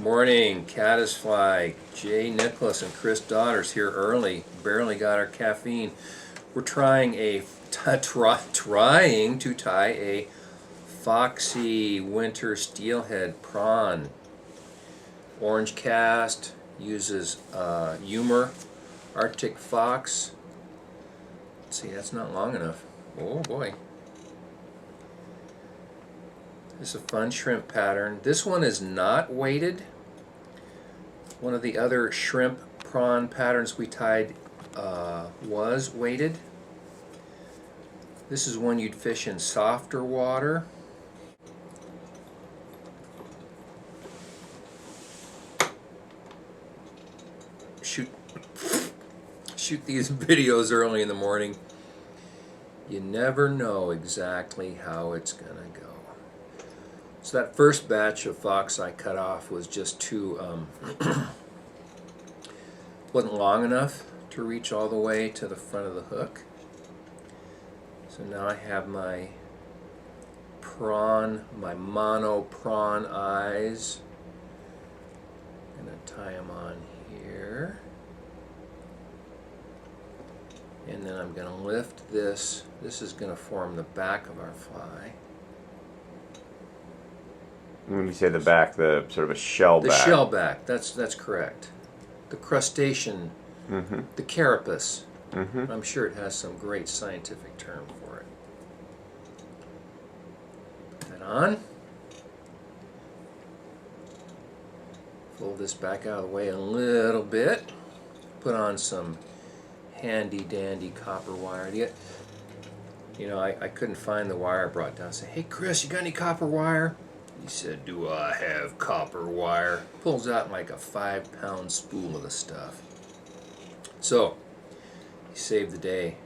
Morning, caddisfly. Jay Nicholas and Chris Daughters here early. Barely got our caffeine. We're trying to tie a Foxee winter steelhead prawn. Orange cast, uses humor, Arctic fox. Let's see, that's not long enough. Oh boy. This is a fun shrimp pattern. This one is not weighted. One of the other shrimp prawn patterns we tied was weighted. This is one you'd fish in softer water. Shoot these videos early in the morning. You never know exactly how it's gonna go. So that first batch of fox I cut off was just too wasn't long enough to reach all the way to the front of the hook. So now I have my prawn, my mono prawn eyes. I'm gonna tie them on here. And then I'm going to lift this. This is going to form the back of our fly. When you say the back, the sort of a shell back. The shell back, that's correct. The crustacean, the carapace. I'm sure it has some great scientific term for it. Put that on. Fold this back out of the way a little bit. Put on some handy dandy copper wire. I couldn't find the wire I brought down. I said, "Hey Chris, you got any copper wire?" He said, "Do I have copper wire?" Pulls out like a 5-pound spool of the stuff. So he saved the day.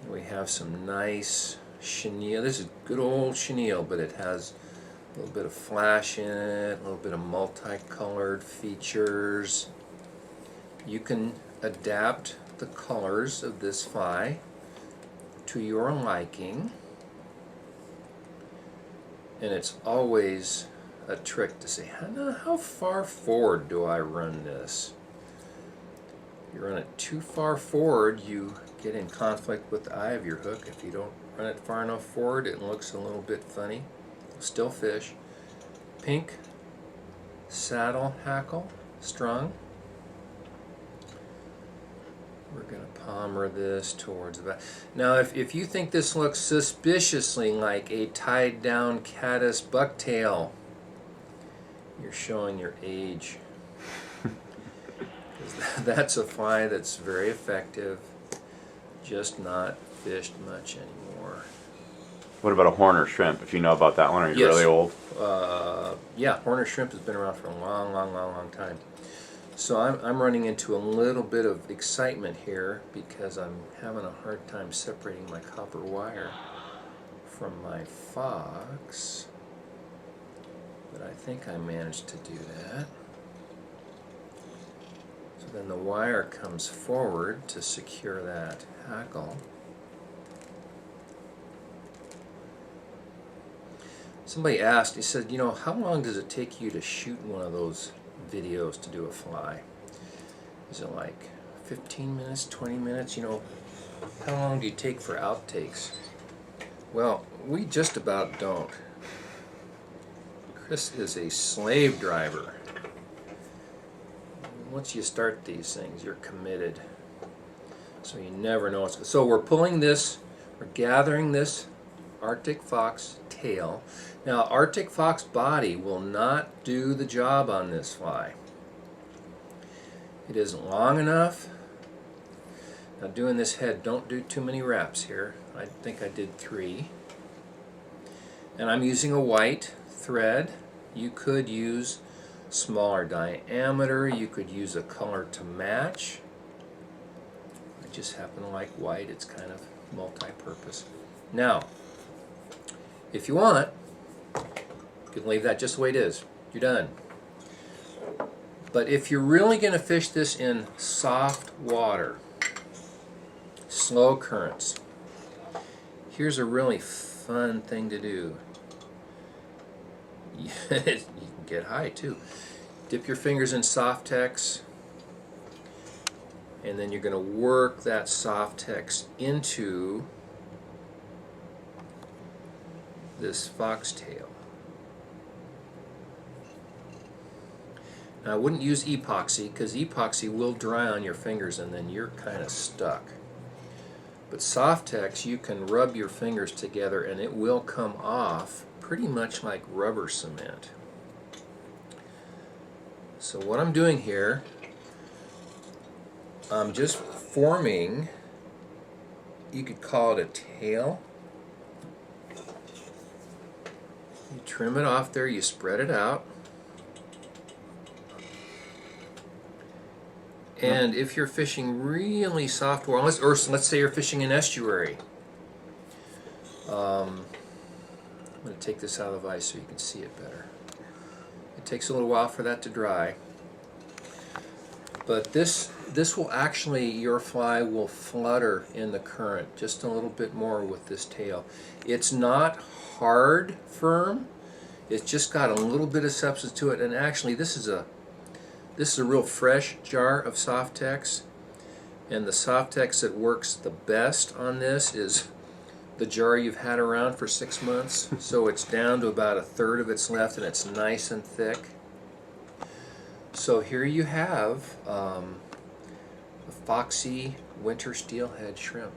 We have some nice chenille. This is good old chenille, but it has a little bit of flash in it, a little bit of multicolored features. You can adapt the colors of this fly to your liking, and it's always a trick to say, how far forward do I run this? You run it too far forward, you get in conflict with the eye of your hook. If you don't run it far enough forward, it looks a little bit funny. Still fish. Pink saddle hackle strung. We're going to palmer this towards the back. Now, if you think this looks suspiciously like a tied down caddis bucktail, you're showing your age. That's a fly that's very effective, just not fished much anymore. What about a horner shrimp? If you know about that one, are you really old? Yeah, horner shrimp has been around for a long time. So I'm running into a little bit of excitement here because I'm having a hard time separating my copper wire from my fox. But I think I managed to do that. So then the wire comes forward to secure that hackle. Somebody asked, he said, how long does it take you to shoot one of those videos to do a fly? Is it like 15 minutes, 20 minutes? How long do you take for outtakes? Well, we just about don't. Chris is a slave driver. Once you start these things, you're committed. So you never know what's. So we're pulling this, we're gathering this Arctic fox tail. Now, Arctic fox body will not do the job on this fly. It isn't long enough. Now, doing this head, don't do too many wraps here. I think I did 3. And I'm using a white thread. You could use smaller diameter. You could use a color to match. I just happen to like white. It's kind of multi-purpose. Now, if you want, you can leave that just the way it is. You're done. But if you're really going to fish this in soft water, slow currents, here's a really fun thing to do. You can get high too. Dip your fingers in Softex, and then you're going to work that Softex into this foxtail. Now I wouldn't use epoxy because epoxy will dry on your fingers and then you're kind of stuck. But Softex, you can rub your fingers together and it will come off pretty much like rubber cement. So what I'm doing here, I'm just forming, you could call it a tail. You trim it off there, you spread it out. And if you're fishing really soft water, or let's say you're fishing an estuary. I'm going to take this out of the vise so you can see it better. It takes a little while for that to dry. But this will actually, your fly will flutter in the current just a little bit more with this tail. It's not hard firm. It's just got a little bit of substance to it. And actually this is a real fresh jar of Softex, and the Softex that works the best on this is the jar you've had around for 6 months. So it's down to about a third of its left and it's nice and thick. So here you have the Foxee winter steelhead shrimp.